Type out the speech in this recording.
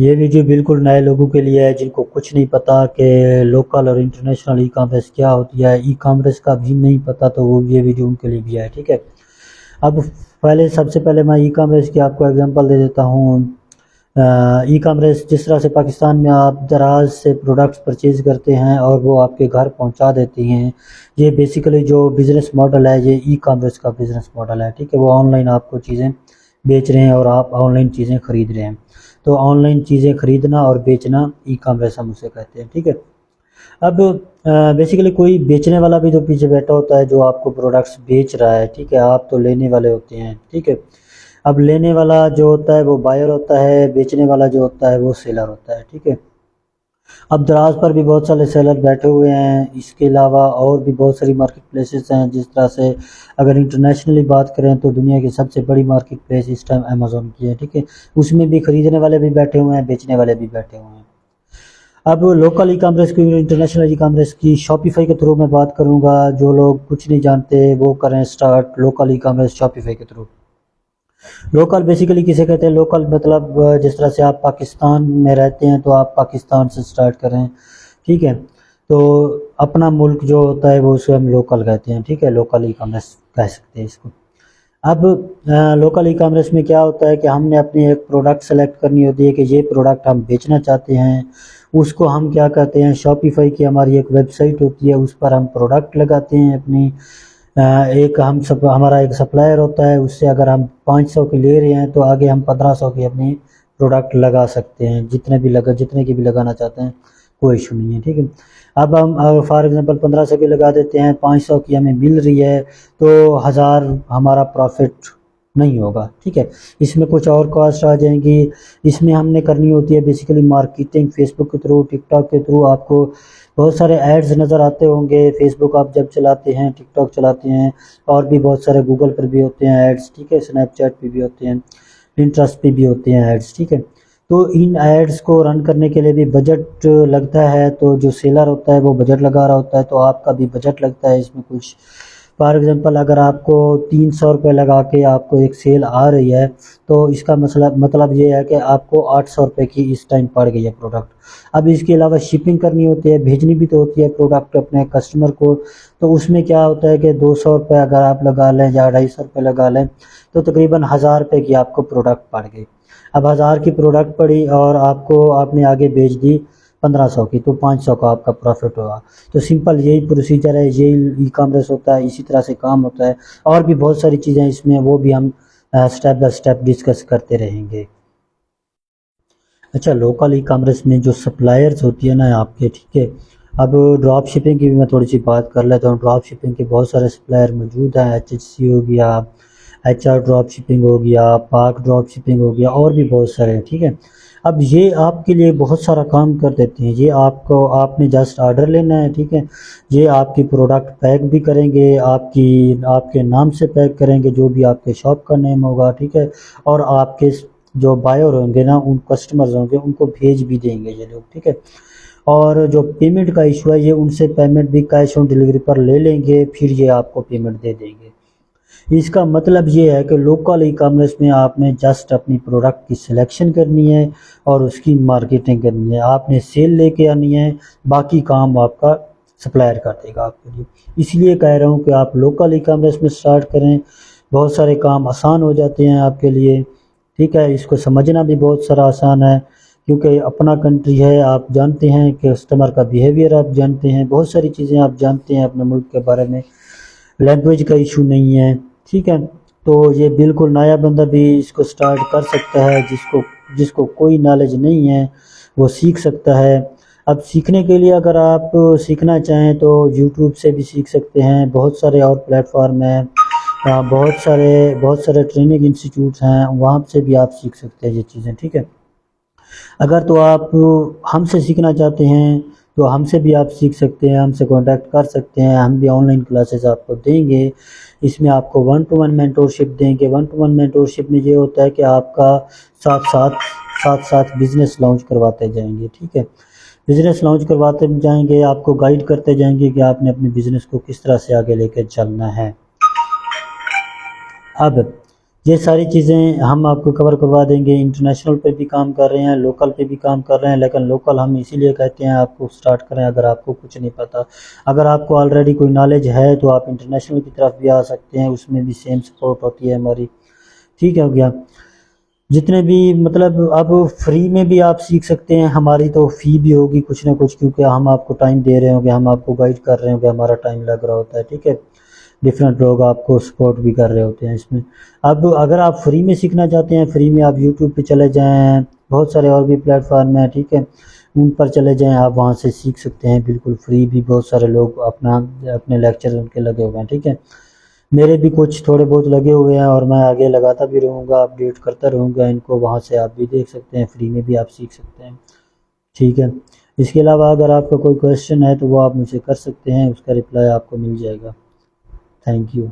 یہ ویڈیو بالکل نئے لوگوں کے لیے ہے جن کو کچھ نہیں پتا کہ لوکل اور انٹرنیشنل ای کامرس کیا ہوتی ہے، ای کامرس کا بھی نہیں پتا تو وہ یہ ویڈیو ان کے لیے بھی ہے، ٹھیک ہے۔ اب سب سے پہلے میں ای کامرس کی آپ کو اگزامپل دے دیتا ہوں۔ ای کامرس جس طرح سے پاکستان میں آپ دراز سے پروڈکٹس پرچیز کرتے ہیں اور وہ آپ کے گھر پہنچا دیتی ہیں، یہ بیسیکلی جو بزنس ماڈل ہے یہ ای کامرس کا بزنس ماڈل ہے، ٹھیک ہے۔ وہ آن لائن آپ کو چیزیں بیچ رہے ہیں اور آپ آن لائن چیزیں خرید رہے ہیں، تو آن لائن چیزیں خریدنا اور بیچنا ای کامرس ہم اسے کہتے ہیں، ٹھیک ہے۔ اب بیسیکلی کوئی بیچنے والا بھی تو پیچھے بیٹھا ہوتا ہے جو آپ کو پروڈکٹس بیچ رہا ہے، ٹھیک ہے، آپ تو لینے والے ہوتے ہیں، ٹھیک ہے۔ اب لینے والا جو ہوتا ہے وہ بائر ہوتا ہے، بیچنے والا جو ہوتا ہے وہ سیلر ہوتا ہے، ٹھیک ہے۔ اب دراز پر بھی بہت سارے سیلر بیٹھے ہوئے ہیں، اس کے علاوہ اور بھی بہت ساری مارکیٹ پلیسز ہیں، جس طرح سے اگر انٹرنیشنلی بات کریں تو دنیا کی سب سے بڑی مارکیٹ پلیس اس ٹائم امیزون کی ہے، ٹھیک ہے۔ اس میں بھی خریدنے والے بھی بیٹھے ہوئے ہیں، بیچنے والے بھی بیٹھے ہوئے ہیں۔ اب لوکل ای کامرس کی، انٹرنیشنل ای کامرس کی شاپیفائی کے تھرو میں بات کروں گا۔ جو لوگ کچھ نہیں جانتے وہ کریں start local e commerce Shopify کے تھرو۔ لوکل بیسیکلی کسے کہتے ہیں؟ لوکل مطلب جس طرح سے آپ پاکستان میں رہتے ہیں تو آپ پاکستان سے سٹارٹ کریں، ٹھیک ہے۔ تو اپنا ملک جو ہوتا ہے وہ اسے ہم لوکل کہتے ہیں، ٹھیک ہے، لوکل ای کامرس کہہ سکتے ہیں اس کو۔ اب لوکل ای کامرس میں کیا ہوتا ہے کہ ہم نے اپنی ایک پروڈکٹ سلیکٹ کرنی ہوتی ہے کہ یہ پروڈکٹ ہم بیچنا چاہتے ہیں، اس کو ہم کیا کہتے ہیں، شاپیفائی کی ہماری ایک ویب سائٹ ہوتی ہے، اس پر ہم پروڈکٹ لگاتے ہیں اپنی۔ ہمارا ایک سپلائر ہوتا ہے، اس سے اگر ہم 500 کی لے رہے ہیں تو آگے ہم 1500 کی اپنی پروڈکٹ لگا سکتے ہیں، جتنے کی بھی لگانا چاہتے ہیں، کوئی ایشو نہیں ہے، ٹھیک ہے۔ اب ہم فار ایگزامپل 1500 کی لگا دیتے ہیں، 500 کی ہمیں مل رہی ہے تو 1000 ہمارا پروفٹ نہیں ہوگا، ٹھیک ہے۔ اس میں کچھ اور کاسٹ آ جائیں گی، اس میں ہم نے کرنی ہوتی ہے بیسیکلی مارکیٹنگ، فیس بک کے تھرو، ٹک ٹاک کے تھرو۔ آپ کو بہت سارے ایڈز نظر آتے ہوں گے، فیس بک آپ جب چلاتے ہیں، ٹک ٹاک چلاتے ہیں، اور بھی بہت سارے گوگل پر بھی ہوتے ہیں ایڈز، ٹھیک ہے، اسنیپ چیٹ پہ بھی ہوتے ہیں، پنٹرسٹ پہ بھی ہوتے ہیں ایڈز، ٹھیک ہے۔ تو ان ایڈز کو رن کرنے کے لیے بھی بجٹ لگتا ہے، تو جو سیلر ہوتا ہے وہ بجٹ لگا رہا ہوتا ہے، تو آپ کا بھی بجٹ لگتا ہے اس میں کچھ۔ فار ایگزامپل اگر آپ کو 300 روپے لگا کے آپ کو ایک سیل آ رہی ہے تو اس کا مطلب یہ ہے کہ آپ کو 800 روپے کی اس ٹائم پڑ گئی ہے پروڈکٹ۔ اب اس کے علاوہ شپنگ کرنی ہوتی ہے، بھیجنی بھی تو ہوتی ہے پروڈکٹ اپنے کسٹمر کو، تو اس میں کیا ہوتا ہے کہ 200 روپے اگر آپ لگا لیں یا 250 روپے لگا لیں تو تقریباً 1000 روپے کی آپ کو پروڈکٹ پڑ گئی۔ اب 1000 کی پروڈکٹ پڑی اور آپ نے آگے بیچ دی 1500 کی، تو 500 کا آپ کا پروفٹ ہوا۔ تو سمپل یہی پروسیجر ہے، یہی ای کامرس ہوتا ہے، اسی طرح سے کام ہوتا ہے۔ اور بھی بہت ساری چیزیں اس میں، وہ بھی ہم سٹیپ بائی سٹیپ ڈسکس کرتے رہیں گے۔ اچھا، لوکل ای کامرس میں جو سپلائرز ہوتی ہے نا آپ کے، ٹھیک ہے۔ اب ڈراپ شپنگ کی بھی میں تھوڑی سی بات کر لیتا ہوں۔ ڈراپ شپنگ کے بہت سارے سپلائر موجود ہیں، HHC ہو گیا، HR ڈراپ شپنگ ہو گیا، پاک ڈراپ شپنگ ہو گیا، اور بھی بہت سارے ہیں، ٹھیک ہے۔ اب یہ آپ کے لیے بہت سارا کام کر دیتے ہیں، یہ آپ نے جسٹ آرڈر لینا ہے، ٹھیک ہے۔ یہ آپ کی پروڈکٹ پیک بھی کریں گے، آپ کے نام سے پیک کریں گے، جو بھی آپ کے شاپ کا نیم ہوگا، ٹھیک ہے۔ اور آپ کے جو بائر ہوں گے نا، ان کسٹمرز ہوں گے، ان کو بھیج بھی دیں گے یہ لوگ، ٹھیک ہے۔ اور جو پیمنٹ کا ایشو ہے، یہ ان سے پیمنٹ بھی کیش آن ڈیلیوری پر لے لیں گے، پھر یہ آپ کو پیمنٹ دے دیں گے۔ اس کا مطلب یہ ہے کہ لوکل ای کامرس میں آپ نے جسٹ اپنی پروڈکٹ کی سلیکشن کرنی ہے اور اس کی مارکیٹنگ کرنی ہے، آپ نے سیل لے کے آنی ہے، باقی کام آپ کا سپلائر کر دے گا آپ کے لیے۔ اس لیے کہہ رہا ہوں کہ آپ لوکل ای کامرس میں سٹارٹ کریں، بہت سارے کام آسان ہو جاتے ہیں آپ کے لیے، ٹھیک ہے۔ اس کو سمجھنا بھی بہت سارا آسان ہے، کیونکہ اپنا کنٹری ہے، آپ جانتے ہیں کہ کسٹمر کا بیہیویئر آپ جانتے ہیں، بہت ساری چیزیں آپ جانتے ہیں اپنے ملک کے بارے میں، لینگویج کا ایشو نہیں ہے، ٹھیک ہے۔ تو یہ بالکل نیا بندہ بھی اس کو سٹارٹ کر سکتا ہے، جس کو کوئی نالج نہیں ہے وہ سیکھ سکتا ہے۔ اب سیکھنے کے لیے اگر آپ سیکھنا چاہیں تو یوٹیوب سے بھی سیکھ سکتے ہیں، بہت سارے اور پلیٹ فارم ہیں، بہت سارے ٹریننگ انسٹیٹیوٹس ہیں، وہاں سے بھی آپ سیکھ سکتے ہیں یہ چیزیں، ٹھیک ہے۔ اگر تو آپ ہم سے سیکھنا چاہتے ہیں تو ہم سے بھی آپ سیکھ سکتے ہیں، ہم سے کانٹیکٹ کر سکتے ہیں، ہم بھی آن لائن کلاسز آپ کو دیں گے۔ اس میں آپ کو 1 to 1 مینٹورشپ دیں گے۔ 1 to 1 مینٹورشپ میں یہ ہوتا ہے کہ آپ کا ساتھ بزنس لانچ کرواتے جائیں گے، ٹھیک ہے۔ بزنس لانچ کرواتے جائیں گے، آپ کو گائیڈ کرتے جائیں گے کہ آپ نے اپنے بزنس کو کس طرح سے آگے لے کے چلنا ہے۔ اب یہ ساری چیزیں ہم آپ کو کور کروا دیں گے. انٹرنیشنل پہ بھی کام کر رہے ہیں, لوکل پہ بھی کام کر رہے ہیں, لیکن لوکل ہم اسی لیے کہتے ہیں آپ کو سٹارٹ کریں اگر آپ کو کچھ نہیں پتہ. اگر آپ کو آلریڈی کوئی نالج ہے تو آپ انٹرنیشنل کی طرف بھی آ سکتے ہیں, اس میں بھی سیم سپورٹ ہوتی ہے ہماری. ٹھیک ہے ہو گیا. جتنے بھی مطلب اب فری میں بھی آپ سیکھ سکتے ہیں, ہماری تو فی بھی ہوگی کچھ نہ کچھ, کیونکہ ہم آپ کو ٹائم دے رہے ہوں گے, ہم آپ کو گائیڈ کر رہے ہوں گے, ہمارا ٹائم لگ رہا ہوتا ہے. ٹھیک ہے, ڈفرینٹ لوگ آپ کو سپورٹ بھی کر رہے ہوتے ہیں اس میں. اب اگر آپ فری میں سیکھنا چاہتے ہیں, فری میں آپ یوٹیوب پہ چلے جائیں, بہت سارے اور بھی پلیٹ فارم ہیں. ٹھیک ہے, ان پر چلے جائیں, آپ وہاں سے سیکھ سکتے ہیں بالکل فری بھی. بہت سارے لوگ اپنے لیکچر ان کے لگے ہوئے ہیں. ٹھیک ہے, میرے بھی کچھ تھوڑے بہت لگے ہوئے ہیں اور میں آگے لگاتا بھی رہوں گا, اپڈیٹ کرتا رہوں گا ان کو. وہاں سے آپ بھی دیکھ سکتے ہیں, فری میں بھی آپ سیکھ سکتے ہیں. ٹھیک ہے, اس کے علاوہ اگر آپ کا کوئی کویشچن ہے تو وہ آپ مجھ سے کر سکتے ہیں, اس کا رپلائی آپ کو مل جائے گا. Thank you.